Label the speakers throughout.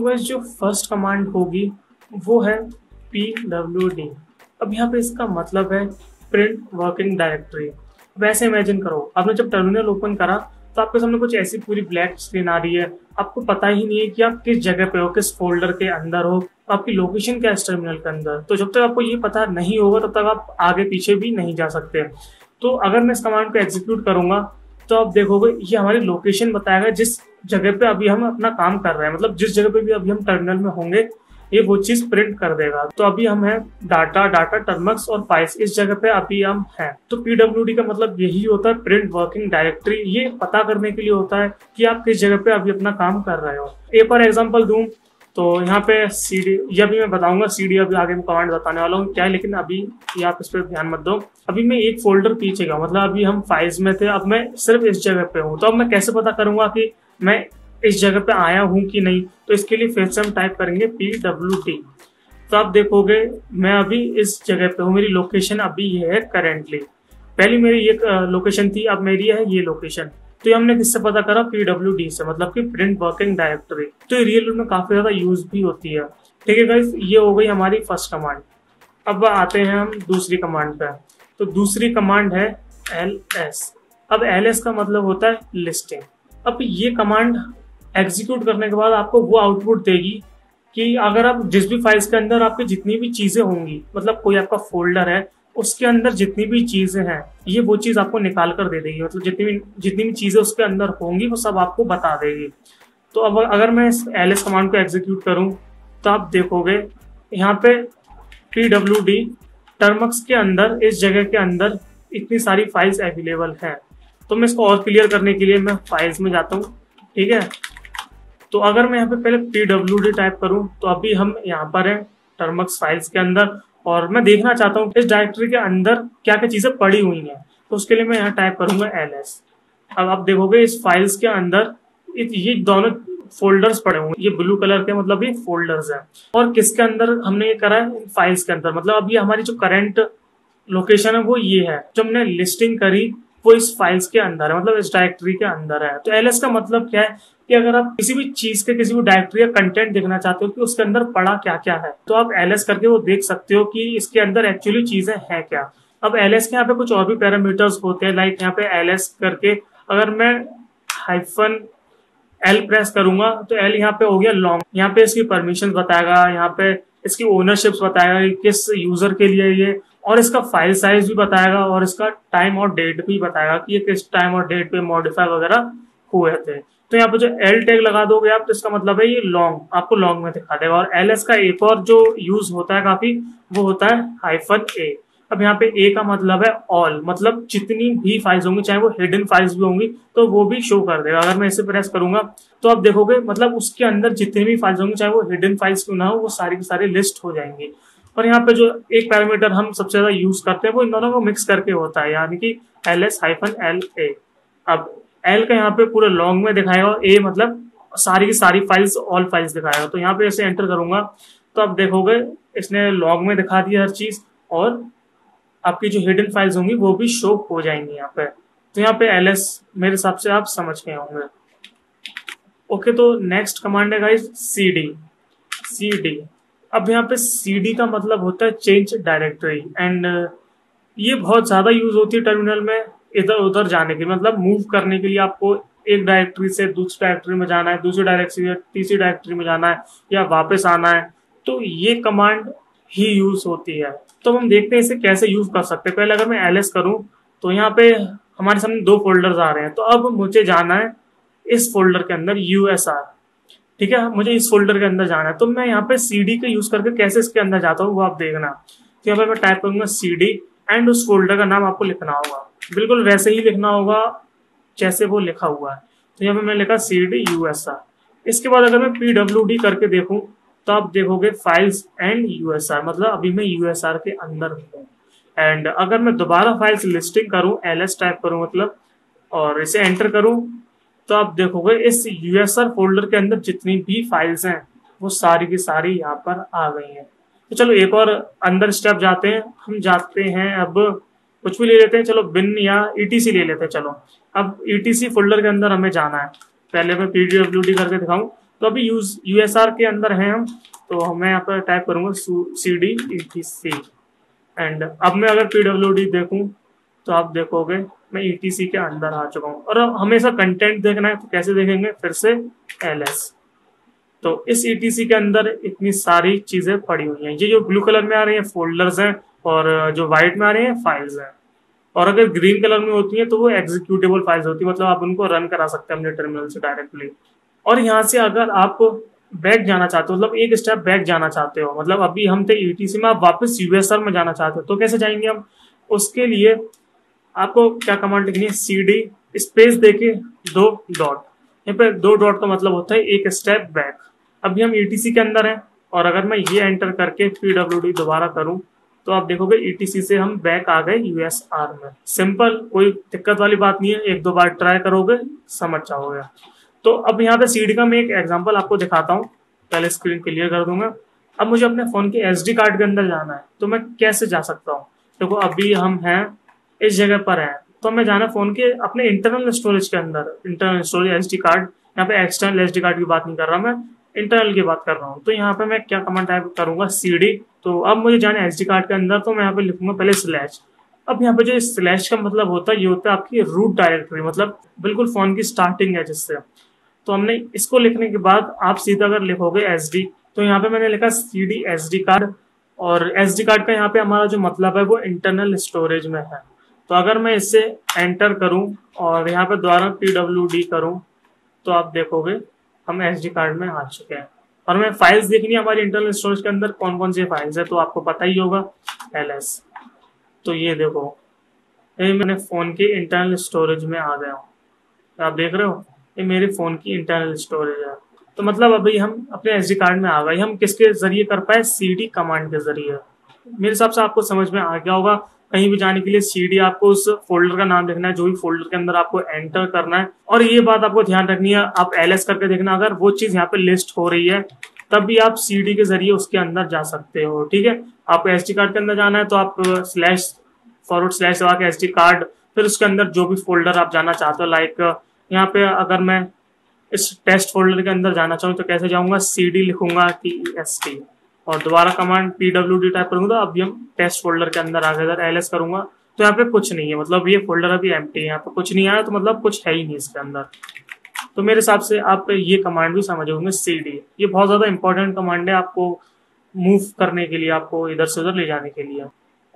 Speaker 1: Guys जो first command होगी वो है pwd। अब यहाँ पे इसका मतलब है प्रिंट वर्किंग डायरेक्टरी। वैसे इमेजिन करो आपने जब टर्मिनल ओपन करा तो आपके सामने कुछ ऐसी पूरी ब्लैक स्क्रीन आ रही है, आपको पता ही नहीं है कि आप किस जगह पे हो, किस फोल्डर के अंदर हो, आपकी लोकेशन क्या है इस टर्मिनल के अंदर। तो जब तक आपको ये पता नहीं होगा तब तक आप आगे पीछे भी नहीं जा सकते। तो अगर मैं इस कमांड को एग्जीक्यूट करूंगा तो आप देखोगे ये हमारी लोकेशन बताएगा, जिस जगह पे अभी हम अपना काम कर रहे हैं, मतलब जिस जगह पे भी अभी हम टर्मिनल में होंगे ये वो चीज प्रिंट कर देगा। तो अभी हम हैं डाटा टर्मक्स और फाइल्स, इस जगह पे अभी हम हैं। तो पीडब्ल्यूडी का मतलब यही होता है, प्रिंट वर्किंग डायरेक्टरी। ये पता करने के लिए होता है कि आप किस जगह पे अभी अपना काम कर रहे हो। एक और एग्जांपल दूं तो यहाँ पे cd, ये अभी मैं बताऊंगा cd, अभी आगे मैं कमांड बताने वाला हूँ क्या है, लेकिन अभी ये आप इस पर ध्यान मत दो। अभी मैं एक फोल्डर पीछे गया, मतलब अभी हम फाइल्स में थे, अब मैं सिर्फ इस जगह पे हूँ। तो अब मैं कैसे पता करूंगा कि मैं इस जगह पे आया हूँ कि नहीं? तो इसके लिए फिर से हम टाइप करेंगे pwd। तो आप देखोगे मैं अभी इस जगह पे हूँ, मेरी लोकेशन अभी ये है करेंटली। पहले मेरी ये लोकेशन थी, अब मेरी है ये लोकेशन। तो ये हमने किससे पता करा? pwd से, मतलब कि प्रिंट वर्किंग डायरेक्टरी। तो ये रियल में काफी ज्यादा यूज भी होती है। ठीक है गाइस, ये हो गई हमारी फर्स्ट कमांड। अब आते हैं हम दूसरी कमांड पे। तो दूसरी कमांड है ls। अब ls का मतलब होता है लिस्टिंग। अब ये कमांड एग्जीक्यूट करने के बाद आपको वो आउटपुट देगी कि अगर आप जिस भी फाइल्स के अंदर आपकी जितनी भी चीजें होंगी, मतलब कोई आपका फोल्डर है उसके अंदर जितनी भी चीजें हैं, ये वो चीज आपको निकाल कर दे देगी। मतलब जितनी भी चीजें उसके अंदर होंगी वो सब आपको बता देगी। तो अब अगर मैं इस ls कमांड को एग्जीक्यूट करूं तो आप देखोगे यहाँ पे pwd टर्मक्स के अंदर, इस जगह के अंदर इतनी सारी फाइल्स अवेलेबल हैं। तो मैं इसको और क्लियर करने के लिए मैं फाइल्स में जाता हूँ। ठीक है, तो अगर मैं यहाँ पे पहले pwd टाइप करूं तो अभी हम यहाँ पर हैं टर्मक्स फाइल्स के अंदर, और मैं देखना चाहता हूँ इस डायरेक्टरी के अंदर क्या क्या चीजें पड़ी हुई हैं। तो उसके लिए मैं यहाँ टाइप करूंगा ls। अब आप देखोगे इस फाइल्स के अंदर ये दोनों फोल्डर्स पड़े हुए, ये ब्लू कलर के मतलब ये फोल्डर्स हैं। और किसके अंदर हमने ये करा है? फाइल्स के अंदर। मतलब अभी हमारी जो करंट लोकेशन है वो ये है, जो हमने लिस्टिंग करी वो इस फाइल्स के अंदर है, मतलब इस डायरेक्टरी के अंदर है। तो ls का मतलब क्या है कि अगर आप किसी भी चीज के, किसी भी डायरेक्टरी का कंटेंट देखना चाहते हो कि उसके अंदर पड़ा क्या क्या है, तो आप ls करके वो देख सकते हो कि इसके अंदर एक्चुअली चीजें हैं क्या। अब ls के यहाँ पे कुछ और भी पैरामीटर्स होते हैं, लाइक यहाँ पे ls करके अगर मैं -l प्रेस करूंगा तो l यहाँ पे हो गया लॉन्ग, यहाँ पे इसकी परमिशन बताएगा, यहाँ पे इसकी ओनरशिप्स बताएगा कि किस यूजर के लिए ये, और इसका फाइल साइज भी बताएगा, और इसका टाइम और डेट भी बताएगा कि ये किस टाइम और डेट पे मॉडिफाई वगैरह हुए थे। तो यहाँ पे जो एल टैग लगा दोगे आप तो इसका मतलब है ये लॉन्ग, आपको लॉन्ग में दिखा देगा। और ls का एक और जो यूज होता है काफी, वो होता है -a। अब यहाँ पे a का मतलब है ऑल, मतलब जितनी भी फाइल्स होंगी, चाहे वो हिडन फाइल्स भी होंगी तो वो भी शो कर देगा। अगर मैं इसे प्रेस करूंगा तो आप देखोगे मतलब उसके अंदर जितनी भी फाइल्स होंगी, चाहे वो हिडन फाइल्स क्यों ना हो, वो सारी की सारी लिस्ट हो जाएंगी। और यहाँ पे जो एक पैरामीटर हम सबसे ज्यादा यूज करते हैं वो इन दोनों को मिक्स करके होता है, यानी कि ls-la। अब l का यहाँ पे पूरे लॉन्ग में दिखाएगा, और a मतलब सारी की सारी फाइल्स, ऑल फाइल्स दिखाएगा। तो यहाँ पे ऐसे एंटर करूंगा तो आप देखोगे इसने लॉन्ग में दिखा दिया हर चीज, और आपकी जो हिडन फाइल्स होंगी वो भी शो हो जाएंगी यहाँ पे। तो यहाँ पे ls मेरे हिसाब से आप समझ गए होंगे। ओके, तो नेक्स्ट कमांड है गाइस cd। अब यहाँ पे cd का मतलब होता है चेंज डायरेक्टरी, एंड ये बहुत ज्यादा यूज होती है टर्मिनल में इधर उधर जाने के, मतलब मूव करने के लिए। आपको एक डायरेक्टरी से दूसरी डायरेक्टरी में जाना है, दूसरी डायरेक्टरी से तीसरी डायरेक्टरी में जाना है, या वापस आना है, तो ये कमांड ही यूज होती है। तो हम देखते हैं इसे कैसे यूज कर सकते हैं। पहले अगर मैं ls करूं तो यहाँ पे हमारे सामने दो फोल्डर्स आ रहे हैं। तो अब मुझे जाना है इस फोल्डर के अंदर usr। ठीक है, मुझे इस फोल्डर के अंदर जाना है। तो मैं यहाँ पे cd का यूज करके कैसे इसके अंदर जाता हूँ वो आप देखना। तो यहाँ पे मैं टाइप करूंगा cd, एंड उस फोल्डर का नाम आपको लिखना होगा, बिल्कुल वैसे ही लिखना होगा जैसे वो लिखा हुआ है। तो यहाँ पे मैं लिखा cd usr। इसके बाद अगर मैं pwd करके देखूं तो आप देखोगे फाइल्स एंड usr, मतलब अभी मैं usr के अंदर हूँ। एंड अगर मैं दोबारा फाइल्स लिस्टिंग करूं, ls टाइप करूं मतलब, और इसे एंटर करूं, तो आप देखोगे इस usr फोल्डर के अंदर जितनी भी फाइल्स हैं वो सारी की सारी यहाँ पर आ गई हैं। तो चलो एक और अंदर स्टेप जाते हैं, हम जाते हैं अब कुछ भी ले लेते हैं, चलो बिन या etc ले लेते हैं। चलो अब etc फोल्डर के अंदर हमें जाना है। पहले मैं pwd करके दिखाऊं तो अभी यूएसआर के अंदर हैं हम, तो मैं यहाँ पर टाइप करूंगा cd etc एंड अब मैं अगर pwd देखूं तो आप देखोगे मैं etc के अंदर आ चुका हूँ। और अब हमेशा कंटेंट देखना है तो कैसे देखेंगे, फिर से ls। तो इस etc के अंदर इतनी सारी चीजें पड़ी हुई हैं। ये जो ब्लू कलर में आ रही है फोल्डर्स हैं, और जो व्हाइट में आ रही है फाइल्स हैं, और अगर ग्रीन कलर में होती है तो वो एग्जीक्यूटेबल फाइल्स होती है, मतलब आप उनको रन करा सकते हैं अपने टर्मिनल से डायरेक्टली। और यहाँ से अगर आप बैक जाना चाहते हो, मतलब एक स्टेप बैक जाना चाहते हो, मतलब अभी हम थे ईटीसी में, आप वापस यूएसआर में जाना चाहते हो, तो कैसे जाएंगे हम? उसके लिए आपको क्या कमांड लिखनी है, cd स्पेस देके 2 डॉट। यहाँ पे 2 डॉट का मतलब होता है एक स्टेप बैक। अभी हम ईटीसी के अंदर हैं, और अगर मैं ये एंटर करके pwd दोबारा करूं तो आप देखोगे ईटीसी से हम बैक आ गए यूएसआर में। सिंपल, कोई दिक्कत वाली बात नहीं है, 1-2 बार ट्राई करोगे समझ जाओगे। तो अब यहाँ पे सीडी का मैं एक एग्जांपल आपको दिखाता हूँ, पहले स्क्रीन क्लियर कर दूंगा। अब मुझे अपने फोन के एसडी कार्ड के अंदर जाना है, तो मैं कैसे जा सकता हूँ? देखो अभी हम हैं इस जगह पर हैं, तो हमें जाना फोन के अपने इंटरनल स्टोरेज के अंदर। इंटरनल स्टोरेज एसडी कार्ड, यहाँ पे एक्सटर्नल एसडी कार्ड की बात नहीं कर रहा मैं, इंटरनल की बात कर रहा हूँ। तो यहाँ पे मैं क्या कमांड टाइप करूंगा, cd। तो अब मुझे जाना है एसडी कार्ड के अंदर, तो मैं यहाँ पे लिखूंगा पहले स्लैश। अब यहाँ पे जो स्लैश का मतलब होता है, ये होता है आपकी रूट डायरेक्टरी, मतलब बिल्कुल फोन की स्टार्टिंग है जिससे। तो हमने इसको लिखने के बाद आप सीधा अगर लिखोगे एसडी, तो यहाँ पे मैंने लिखा cd एसडी कार्ड, और एसडी कार्ड का यहाँ पे हमारा जो मतलब है वो इंटरनल स्टोरेज में है। तो अगर मैं इससे एंटर करूं और यहाँ पे दोबारा pwd करूं तो आप देखोगे हम एसडी कार्ड में आ चुके हैं। और हमें फाइल्स देखनी है हमारी इंटरनल स्टोरेज के अंदर कौन कौन सी फाइल्स है, तो आपको पता ही होगा ls। तो ये देखो, ये मैंने फोन के इंटरनल स्टोरेज में आ गया हूँ, आप देख रहे हो ये मेरे फोन की इंटरनल स्टोरेज है। तो मतलब अभी हम अपने एसडी कार्ड में आ गए। हम किसके जरिए कर पाए, cd कमांड के जरिए। मेरे हिसाब से आपको समझ में आ गया होगा। कहीं भी जाने के लिए cd आपको उस फोल्डर का नाम लिखना है, जो भी फोल्डर के अंदर आपको एंटर करना है। और ये बात आपको ध्यान रखनी है, आप ls करके देखना, अगर वो चीज यहाँ पे लिस्ट हो रही है तब भी आप cd के जरिए उसके अंदर जा सकते हो। ठीक है, आपको एसडी कार्ड के अंदर जाना है तो आप // लगा के एसडी कार्ड, फिर उसके अंदर जो भी फोल्डर आप जाना चाहते हो, लाइक यहाँ पे अगर मैं इस टेस्ट फोल्डर के अंदर जाना चाहूँ तो कैसे जाऊंगा, cd लिखूंगा test, और दोबारा कमांड pwd टाइप करूंगा। तो अभी हम टेस्ट फोल्डर के अंदर आ गए, अगर ls करूंगा तो यहाँ पे कुछ नहीं है, मतलब ये फोल्डर अभी एम्प्टी है, यहाँ पे कुछ नहीं आया, तो मतलब कुछ है ही नहीं इसके अंदर। तो मेरे हिसाब से आप ये कमांड भी समझ होंगे, cd। ये बहुत ज्यादा इंपॉर्टेंट कमांड है आपको मूव करने के लिए, आपको इधर से उधर ले जाने के लिए।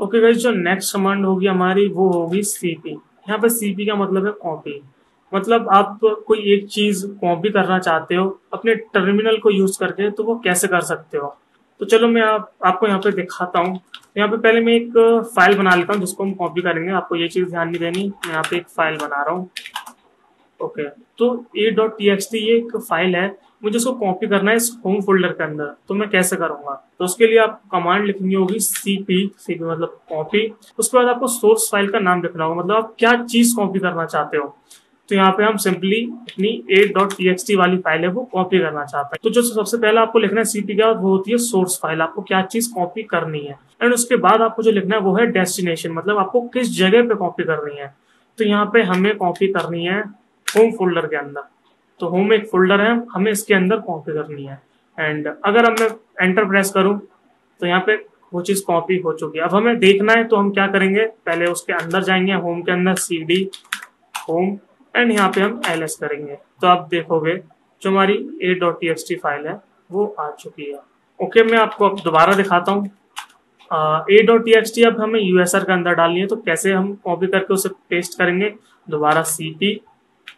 Speaker 1: ओके गाइस, जो नेक्स्ट कमांड होगी हमारी वो होगी cp। यहाँ पे cp का मतलब है कॉपी, मतलब आप कोई एक चीज कॉपी करना चाहते हो अपने टर्मिनल को यूज करके, तो वो कैसे कर सकते हो। तो चलो मैं आपको यहाँ पे दिखाता हूँ। यहाँ पे पहले मैं एक फाइल बना लेता हूँ जिसको हम कॉपी करेंगे। आपको ये चीज ध्यान नहीं देनी, मैं यहाँ पे एक फाइल बना रहा हूँ। ओके, तो a.txt ये एक फाइल है, मुझे इसको कॉपी करना है इस होम फोल्डर के अंदर। तो मैं कैसे करूंगा, तो उसके लिए आप कमांड लिखनी होगी cp मतलब कॉपी। उसके बाद आपको सोर्स फाइल का नाम लिखना होगा, मतलब आप क्या चीज कॉपी करना चाहते हो। तो यहाँ पे हम सिंपली अपनी a.txt वाली फाइल है वो कॉपी करना चाहते हैं। तो जो सबसे पहले आपको लिखना है cp के बाद, वो होती है सोर्स फाइल, आपको क्या चीज कॉपी करनी है। एंड उसके बाद आपको जो लिखना है वो है डेस्टिनेशन, मतलब आपको किस जगह पे कॉपी करनी है। तो यहाँ पे हमें कॉपी करनी है होम फोल्डर के अंदर। तो होम एक फोल्डर है, हमें इसके अंदर कॉपी करनी है। एंड अगर अब मैं एंटर प्रेस करूं तो यहाँ पे वो चीज कॉपी हो चुकी है। अब हमें देखना है तो हम क्या करेंगे, पहले उसके अंदर जाएंगे, होम के अंदर cd होम, एंड यहाँ पे हम ls करेंगे। तो आप देखोगे जो हमारी a.txt फाइल है वो आ चुकी है। ओके, मैं आपको अब दोबारा दिखाता हूँ। a.txt अब हमें यूएसआर के अंदर डालनी है, तो कैसे हम कॉपी करके उसे पेस्ट करेंगे, दोबारा cp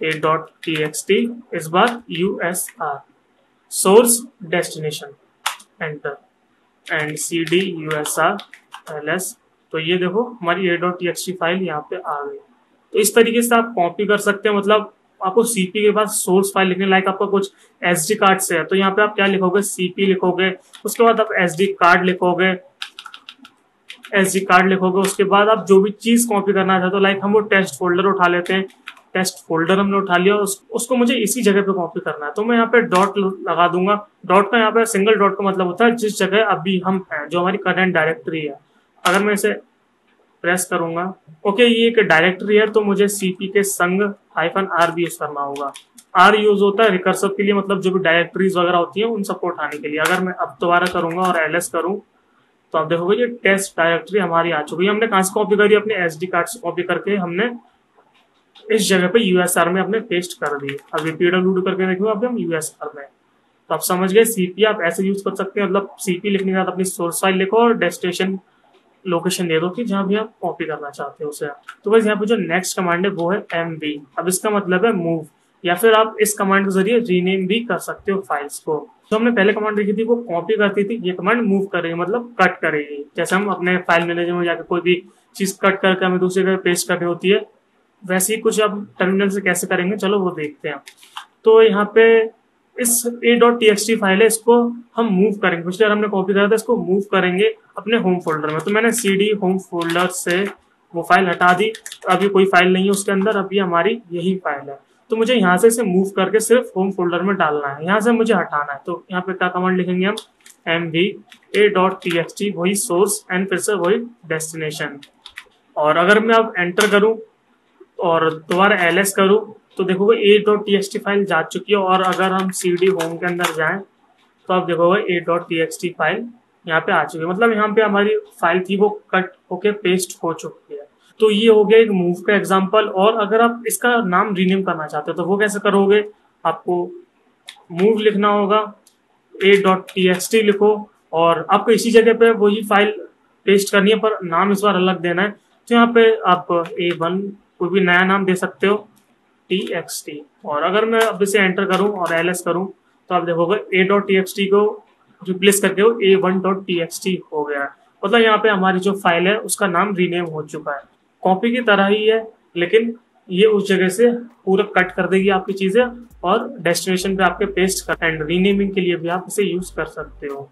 Speaker 1: a.txt, इस बार USR source destination enter and cd USR ls। तो ये देखो हमारी a.txt फाइल यहाँ पे आ गई। तो इस तरीके से आप कॉपी कर सकते हैं, मतलब आपको cp के पास सोर्स फाइल लिखने, लाइक आपका कुछ एसडी कार्ड से है तो यहाँ पे आप क्या लिखोगे, cp लिखोगे, उसके बाद आप एसडी कार्ड लिखोगे, उसके बाद आप जो भी चीज कॉपी करना चाहते हो, लाइक हम वो टेस्ट फोल्डर उठा लेते हैं, टेस्ट फोल्डर हमने उठा लिया, उसको मुझे इसी जगह पे कॉपी करना है। तो मैं यहाँ पे डॉट लगा दूंगा। डॉट का यहाँ पे सिंगल डॉट का मतलब होता है जिस जगह अभी हम हैं, जो हमारी करंट डायरेक्टरी है। अगर मैं इसे प्रेस करूंगा, ओके, ये एक डायरेक्टरी है तो मुझे cp के संग -r भी यूज करना होगा। आर यूज होता है रिकर्सिव के लिए, मतलब जो भी डायरेक्टरीज वगैरह होती हैं उन सबको उठाने के लिए। अगर मैं अब दोबारा करूंगा और एलएस करूं तो आप देखोगे ये टेस्ट डायरेक्टरी हमारी आ चुकी है। हमने कहां से कॉपी करी, अपने एसडी कार्ड से कॉपी करके हमने इस जगह पे यूएसआर में अपने पेस्ट कर दी। अभी पीडब्ल्यूडी करके देखो अभी हम यूएसआर में। तो आप समझ गए सीपी आप ऐसे यूज कर सकते हैं, मतलब सीपी लिखने के बाद अपनी सोर्स फाइल लिखो और डेस्टिनेशन लोकेशन दे दो कि जहां भी आप कॉपी करना चाहते हो उसे। तो बस यहाँ पे जो नेक्स्ट कमांड है वो है एमवी। अब इसका मतलब है मूव, या फिर आप इस कमांड के जरिए रीनेम भी कर सकते हो फाइल्स को। तो हमने पहले कमांड देखी थी वो कॉपी करती थी, ये कमांड मूव करेगी मतलब कट करेगी। जैसे हम अपने फाइल मैनेजर में जाकर कोई भी चीज कट करके हमें दूसरी जगह पेस्ट करनी होती है, वैसे ही कुछ अब टर्मिनल से कैसे करेंगे चलो वो देखते हैं। तो यहाँ पे इस a.txt फाइल है, इसको हम मूव करेंगे। पिछले हमने कॉपी करा था, इसको मूव करेंगे अपने होम फोल्डर में। तो मैंने cd होम फोल्डर से वो फाइल हटा दी। अभी कोई फाइल नहीं है उसके अंदर, अभी हमारी यही फाइल है। तो मुझे यहाँ से इसे मूव करके सिर्फ होम फोल्डर में डालना है, यहाँ से मुझे हटाना है। तो यहाँ पे क्या कमांड लिखेंगे हम, mv a.txt वही सोर्स एंड फिर से वही डेस्टिनेशन। और अगर मैं अब एंटर करूं और दोबारा एलएस करूं तो देखोगे a.txt फाइल जा चुकी है। और अगर हम cd होम के अंदर जाएं तो आप देखोगे a.txt फाइल यहाँ पे आ चुकी है। मतलब यहाँ पे हमारी फाइल थी वो कट होके पेस्ट हो चुकी है। तो ये हो गया एक मूव का एग्जांपल। और अगर आप इसका नाम रीनेम करना चाहते हो तो वो कैसे करोगे, आपको मूव लिखना होगा, a.txt लिखो और आपको इसी जगह पे वही फाइल पेस्ट करनी है पर नाम इस बार अलग देना है। तो यहाँ पे आप a1 कोई भी नया नाम दे सकते हो txt। और अगर मैं अब इसे एंटर करूं और एलएस करूं तो आप देखोगे a.txt को रिप्लेस करके वो a1.txt हो गया है। मतलब यहाँ पे हमारी जो फाइल है उसका नाम रीनेम हो चुका है। कॉपी की तरह ही है, लेकिन ये उस जगह से पूरा कट कर देगी आपकी चीजें और डेस्टिनेशन पे आपके पेस्ट कर, एंड रीनेमिंग के लिए भी आप इसे यूज कर सकते हो।